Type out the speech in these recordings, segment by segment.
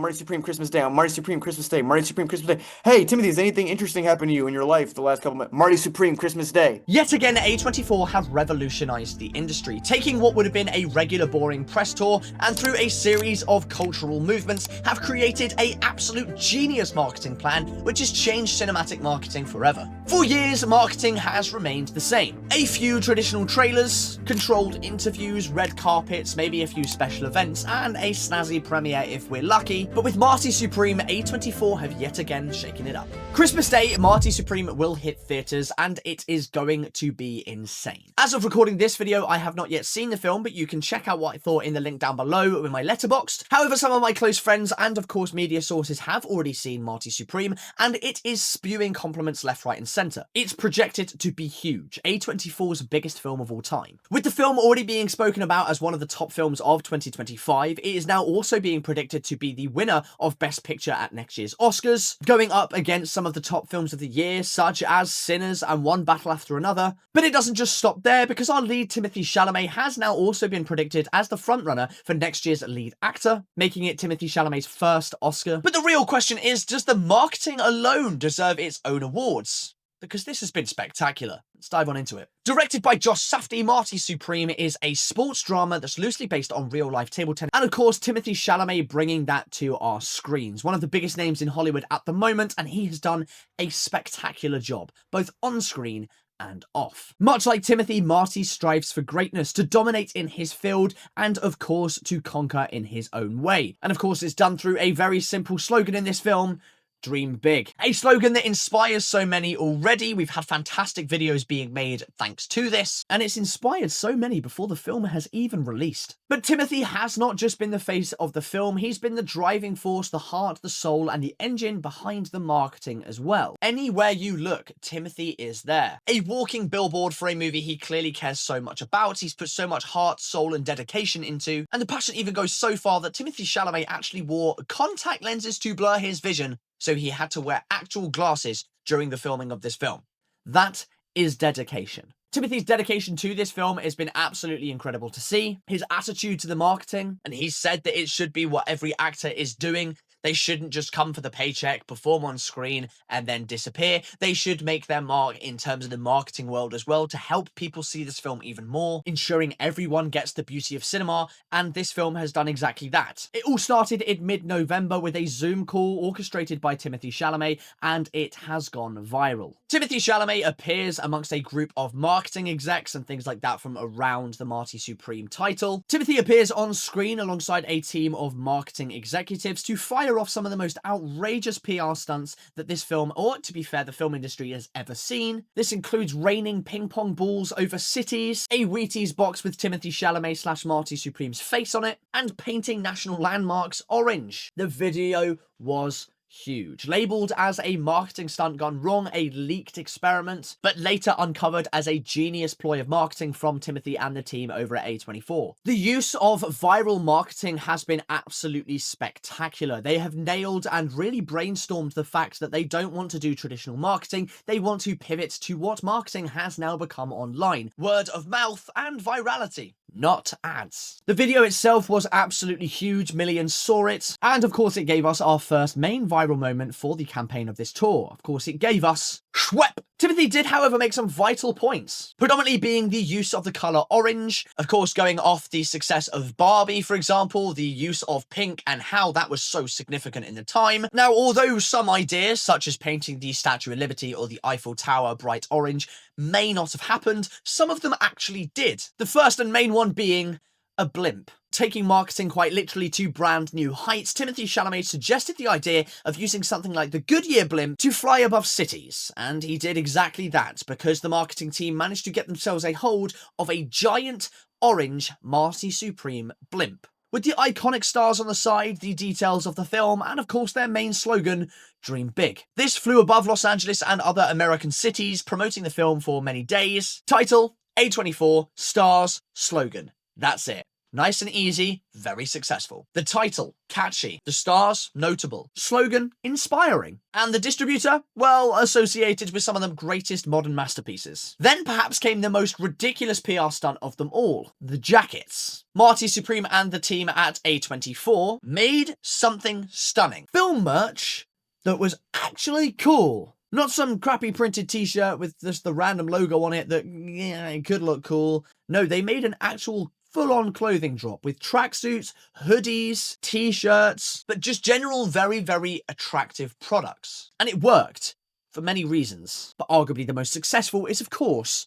Marty Supreme Christmas Day. On Marty Supreme Christmas Day. Marty Supreme Christmas Day. Hey, Timothy, has anything interesting happened to you in your life the last couple months? Marty Supreme Christmas Day. Yet again, A24 have revolutionized the industry, taking what would have been a regular boring press tour and through a series of cultural movements have created an absolute genius marketing plan which has changed cinematic marketing forever. For years, marketing has remained the same. A few traditional trailers, controlled interviews, red carpets, maybe a few special events, and a snazzy premiere if we're lucky. But with Marty Supreme, A24 have yet again shaken it up. Christmas Day, Marty Supreme will hit theaters and it is going to be insane. As of recording this video, I have not yet seen the film, but you can check out what I thought in the link down below with my letterboxd. However, some of my close friends and of course media sources have already seen Marty Supreme and it is spewing compliments left, right and centre. It's projected to be huge, A24's biggest film of all time. With the film already being spoken about as one of the top films of 2025, it is now also being predicted to be the winner of Best Picture at next year's Oscars, going up against some of the top films of the year, such as Sinners and One Battle After Another. But it doesn't just stop there, because our lead Timothee Chalamet has now also been predicted as the frontrunner for next year's lead actor, making it Timothee Chalamet's first Oscar. But the real question is, does the marketing alone deserve its own awards? Because this has been spectacular. Let's dive on into it. Directed by Josh Safdie, Marty Supreme is a sports drama that's loosely based on real-life table tennis. And of course, Timothee Chalamet bringing that to our screens. One of the biggest names in Hollywood at the moment, and he has done a spectacular job, both on screen and off. Much like Timothy, Marty strives for greatness, to dominate in his field, and of course, to conquer in his own way. And of course, it's done through a very simple slogan in this film: dream big. A slogan that inspires so many already. We've had fantastic videos being made thanks to this, and it's inspired so many before the film has even released. But Timothy has not just been the face of the film, he's been the driving force, the heart, the soul, and the engine behind the marketing as well. Anywhere you look, Timothy is there. A walking billboard for a movie he clearly cares so much about, he's put so much heart, soul, and dedication into, and the passion even goes so far that Timothee Chalamet actually wore contact lenses to blur his vision, so he had to wear actual glasses during the filming of this film. That is dedication. Timothy's dedication to this film has been absolutely incredible to see. His attitude to the marketing, and he said that it should be what every actor is doing. They shouldn't just come for the paycheck, perform on screen, and then disappear. They should make their mark in terms of the marketing world as well to help people see this film even more, ensuring everyone gets the beauty of cinema, and this film has done exactly that. It all started in mid-November with a Zoom call orchestrated by Timothee Chalamet, and it has gone viral. Timothee Chalamet appears amongst a group of marketing execs and things like that from around the Marty Supreme title. Timothy appears on screen alongside a team of marketing executives to fire off some of the most outrageous PR stunts that this film, or to be fair, the film industry has ever seen. This includes raining ping pong balls over cities, a Wheaties box with Timothee Chalamet / Marty Supreme's face on it, and painting national landmarks orange. The video was huge. Labelled as a marketing stunt gone wrong, a leaked experiment, but later uncovered as a genius ploy of marketing from Timothy and the team over at A24. The use of viral marketing has been absolutely spectacular. They have nailed and really brainstormed the fact that they don't want to do traditional marketing, they want to pivot to what marketing has now become online: word of mouth and virality, not ads. The video itself was absolutely huge, millions saw it, and of course it gave us our first main viral moment for the campaign of this tour. Of course it gave us SCHWEP. Timothy did, however, make some vital points, predominantly being the use of the colour orange, of course going off the success of Barbie, for example, the use of pink and how that was so significant in the time. Now, although some ideas, such as painting the Statue of Liberty or the Eiffel Tower bright orange, may not have happened, some of them actually did. The first and main one being a blimp. Taking marketing quite literally to brand new heights, Timothee Chalamet suggested the idea of using something like the Goodyear blimp to fly above cities, and he did exactly that because the marketing team managed to get themselves a hold of a giant orange Marty Supreme blimp. With the iconic stars on the side, the details of the film, and of course their main slogan, dream big. This flew above Los Angeles and other American cities, promoting the film for many days. Title, A24, stars, slogan. That's it. Nice and easy, very successful. The title, catchy. The stars, notable. Slogan, inspiring. And the distributor, well, associated with some of the greatest modern masterpieces. Then perhaps came the most ridiculous PR stunt of them all, the jackets. Marty Supreme and the team at A24 made something stunning. Film merch that was actually cool. Not some crappy printed t-shirt with just the random logo on it that, yeah, it could look cool. No, they made an actual full-on clothing drop with tracksuits, hoodies, t-shirts, but just general very, very attractive products. And it worked for many reasons, but arguably the most successful is, of course,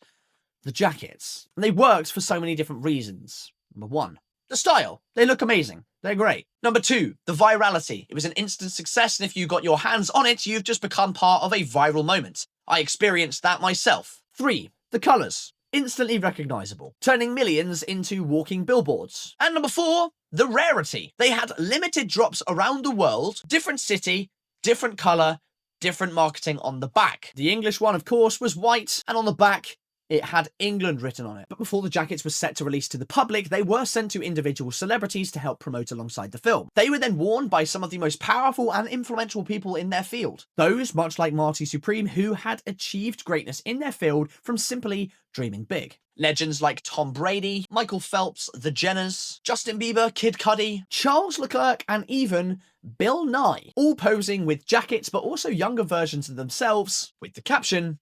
the jackets. And they worked for so many different reasons. Number one, the style. They look amazing. They're great. Number two, the virality. It was an instant success, and if you got your hands on it, you've just become part of a viral moment. I experienced that myself. 3, the colours. Instantly recognisable, turning millions into walking billboards. And number 4, the rarity. They had limited drops around the world, different city, different colour, different marketing on the back. The English one, of course, was white, and on the back, it had England written on it. But before the jackets were set to release to the public, they were sent to individual celebrities to help promote alongside the film. They were then worn by some of the most powerful and influential people in their field. Those, much like Marty Supreme, who had achieved greatness in their field from simply dreaming big. Legends like Tom Brady, Michael Phelps, the Jenners, Justin Bieber, Kid Cudi, Charles Leclerc, and even Bill Nye, all posing with jackets but also younger versions of themselves with the caption,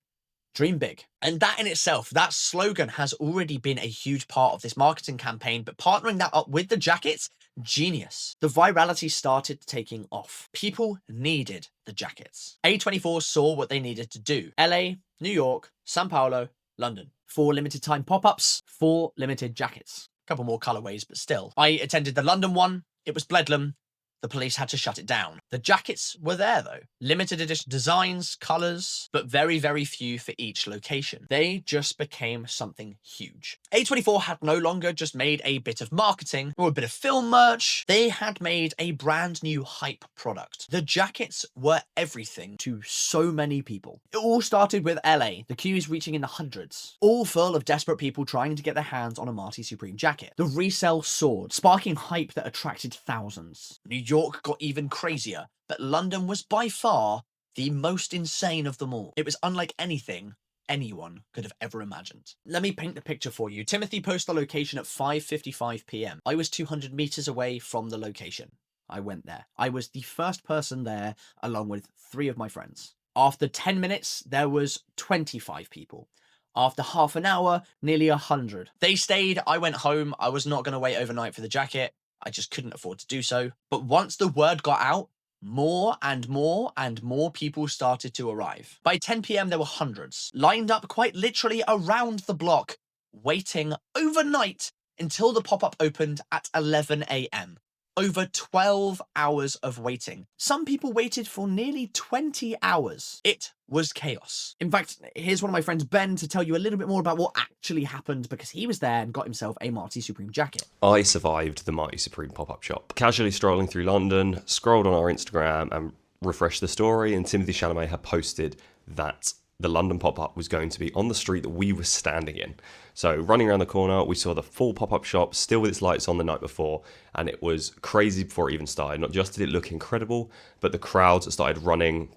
"Dream big." And that in itself, that slogan has already been a huge part of this marketing campaign, but partnering that up with the jackets, genius. The virality started taking off. People needed the jackets. A24 saw what they needed to do. LA, New York, Sao Paulo, London. 4 limited time pop-ups, 4 limited jackets. A couple more colorways, but still. I attended the London one. It was Bedlam. The police had to shut it down. The jackets were there though. Limited edition designs, colours, but very, very few for each location. They just became something huge. A24 had no longer just made a bit of marketing or a bit of film merch. They had made a brand new hype product. The jackets were everything to so many people. It all started with LA, the queues reaching in the hundreds, all full of desperate people trying to get their hands on a Marty Supreme jacket. The resale soared, sparking hype that attracted thousands. New York got even crazier, but London was by far the most insane of them all. It was unlike anything anyone could have ever imagined. Let me paint the picture for you. Timothy posted the location at 5:55 p.m. I was 200 meters away from the location. I went there. I was the first person there, along with 3 of my friends. After 10 minutes, there was 25 people. After half an hour, nearly 100. They stayed, I went home. I was not going to wait overnight for the jacket. I just couldn't afford to do so. But once the word got out, more and more and more people started to arrive. By 10 p.m, there were hundreds, lined up quite literally around the block, waiting overnight until the pop-up opened at 11 a.m. Over 12 hours of waiting. Some people waited for nearly 20 hours. It was chaos. In fact, here's one of my friends, Ben, to tell you a little bit more about what actually happened because he was there and got himself a Marty Supreme jacket. I survived the Marty Supreme pop-up shop. Casually strolling through London, scrolled on our Instagram and refreshed the story, and Timothee Chalamet had posted that the London pop-up was going to be on the street that we were standing in. So running around the corner, we saw the full pop-up shop still with its lights on the night before, and it was crazy before it even started. Not just did it look incredible, but the crowds that started running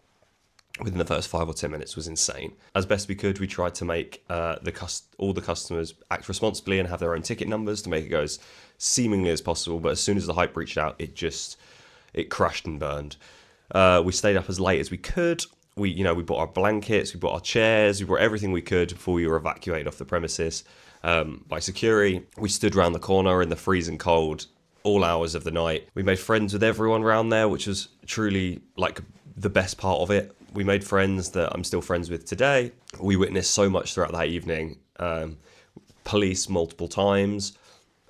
within the first 5 or 10 minutes was insane. As best we could, we tried to make all the customers act responsibly and have their own ticket numbers to make it go as seemingly as possible, but as soon as the hype reached out, it crashed and burned. We stayed up as late as we could. We bought our blankets, we bought our chairs, we brought everything we could before we were evacuated off the premises by security. We stood around the corner in the freezing cold all hours of the night. We made friends with everyone around there, which was truly like the best part of it. We made friends that I'm still friends with today. We witnessed so much throughout that evening. Police multiple times,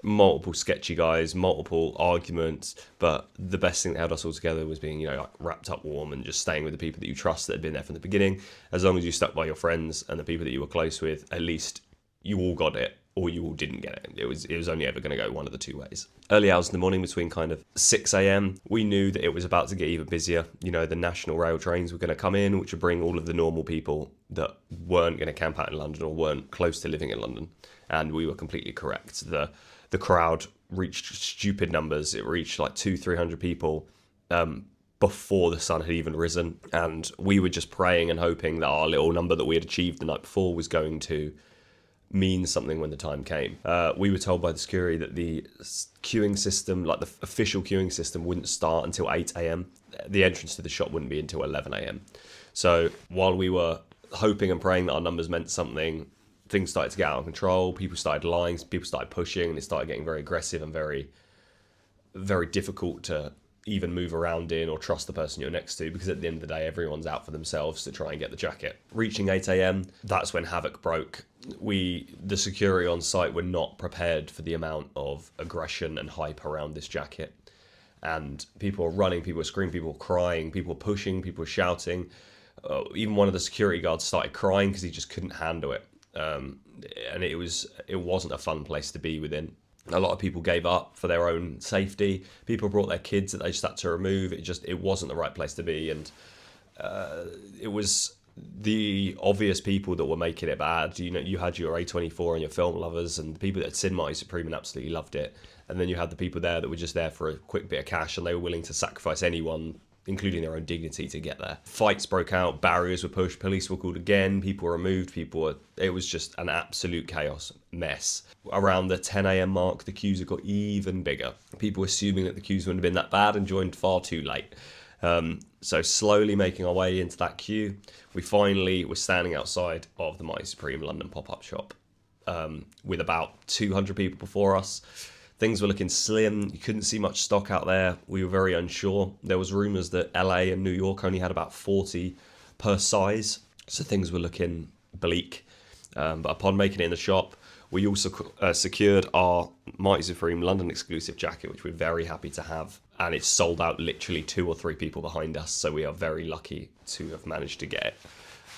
multiple sketchy guys, multiple arguments, but the best thing that held us all together was being, wrapped up warm and just staying with the people that you trust that had been there from the beginning. As long as you stuck by your friends and the people that you were close with, at least you all got it or you all didn't get it. It was only ever going to go one of the 2 ways. Early hours in the morning between kind of 6 a.m, we knew that it was about to get even busier. The national rail trains were going to come in, which would bring all of the normal people that weren't going to camp out in London or weren't close to living in London. And we were completely correct. The crowd reached stupid numbers. It reached like 200-300 people before the sun had even risen, and we were just praying and hoping that our little number that we had achieved the night before was going to mean something when the time came. We were told by the security that the queuing system, like the official queuing system, wouldn't start until 8 a.m. The entrance to the shop wouldn't be until 11 a.m. So while we were hoping and praying that our numbers meant something, things started to get out of control. People started lying, people started pushing, and it started getting very aggressive and very, very difficult to even move around in or trust the person you're next to, because at the end of the day, everyone's out for themselves to try and get the jacket. Reaching 8 a.m, that's when havoc broke. The security on site were not prepared for the amount of aggression and hype around this jacket. And people were running, people were screaming, people were crying, people were pushing, people were shouting. Even one of the security guards started crying because he just couldn't handle it. And it wasn't a fun place to be within. A lot of people gave up for their own safety. People brought their kids that they just had to remove. It wasn't the right place to be, and it was the obvious people that were making it bad. You had your A24 and your film lovers, and the people that had seen Marty Supreme and absolutely loved it. And then you had the people there that were just there for a quick bit of cash, and they were willing to sacrifice anyone, including their own dignity, to get there. Fights broke out, barriers were pushed, police were called again, people were removed, it was just an absolute chaos mess. Around the 10 a.m. mark, the queues had got even bigger. People were assuming that the queues wouldn't have been that bad and joined far too late. So slowly making our way into that queue, we finally were standing outside of the Marty Supreme London pop-up shop with about 200 people before us. Things were looking slim. You couldn't see much stock out there. We were very unsure. There was rumours that LA and New York only had about 40 per size, so things were looking bleak. But upon making it in the shop, we also secured our Marty Supreme London exclusive jacket, which we're very happy to have. And it's sold out literally 2 or 3 people behind us, so we are very lucky to have managed to get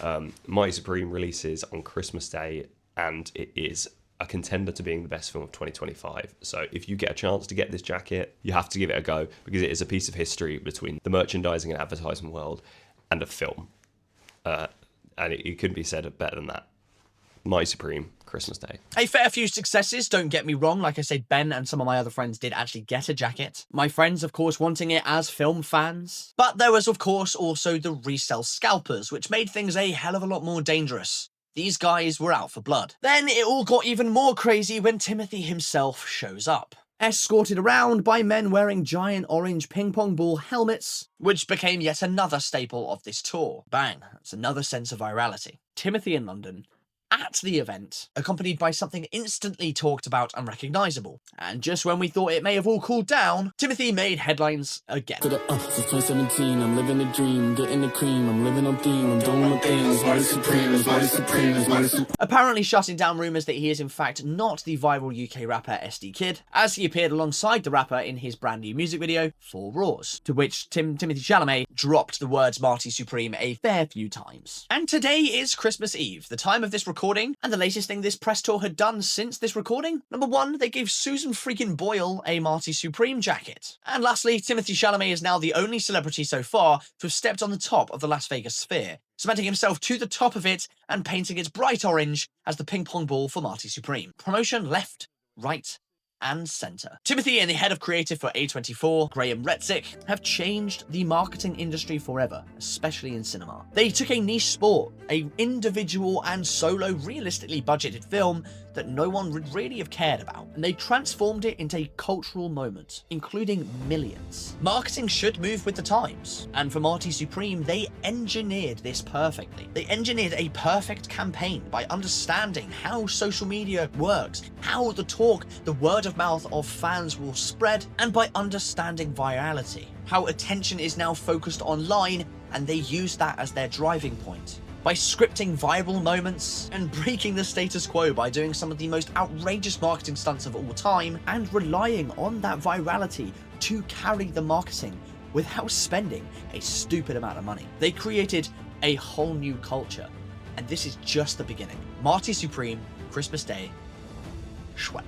it. Marty Supreme releases on Christmas Day, and it is a contender to being the best film of 2025. So if you get a chance to get this jacket, you have to give it a go, because it is a piece of history between the merchandising and advertising world and a film. And it couldn't be said better than that. Marty Supreme, Christmas Day. A fair few successes, don't get me wrong. Like I said, Ben and some of my other friends did actually get a jacket. My friends, of course, wanting it as film fans. But there was, of course, also the resale scalpers, which made things a hell of a lot more dangerous. These guys were out for blood. Then it all got even more crazy when Timothee himself shows up, escorted around by men wearing giant orange ping pong ball helmets, which became yet another staple of this tour. Bang, that's another sense of virality. Timothee in London, at the event, accompanied by something instantly talked about and recognisable. And just when we thought it may have all cooled down, Timothee made headlines again. Since 2017, I'm living the dream, getting the cream, I'm living on theme, I'm doing my things, Marty Supreme, Marty Supreme, Marty Supreme. Apparently shutting down rumours that he is in fact not the viral UK rapper SD Kid, as he appeared alongside the rapper in his brand new music video, 4 Raws, to which Timothee Chalamet dropped the words Marty Supreme a fair few times. And today is Christmas Eve, the time of this recording, and the latest thing this press tour had done since this recording. Number 1, they gave Susan freaking Boyle a Marty Supreme jacket. And lastly, Timothee Chalamet is now the only celebrity so far to have stepped on the top of the Las Vegas sphere, cementing himself to the top of it and painting it bright orange as the ping pong ball for Marty Supreme. Promotion left, right, and centre. Timothee and the head of creative for A24, Graham Retzik, have changed the marketing industry forever, especially in cinema. They took a niche sport, a individual and solo realistically budgeted film that no one would really have cared about, and they transformed it into a cultural moment, including millions. Marketing should move with the times, and for Marty Supreme, they engineered this perfectly. They engineered a perfect campaign by understanding how social media works, how the talk, the word of mouth of fans will spread, and by understanding virality, how attention is now focused online, and they use that as their driving point. By scripting viral moments and breaking the status quo by doing some of the most outrageous marketing stunts of all time and relying on that virality to carry the marketing without spending a stupid amount of money. They created a whole new culture, and this is just the beginning. Marty Supreme, Christmas Day, SCHWEP.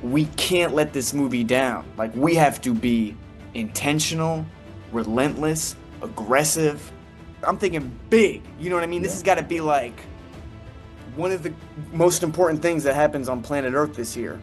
We can't let this movie down. Like, we have to be intentional, relentless, aggressive. I'm thinking big, you know what I mean? This has got to be like one of the most important things that happens on planet Earth this year.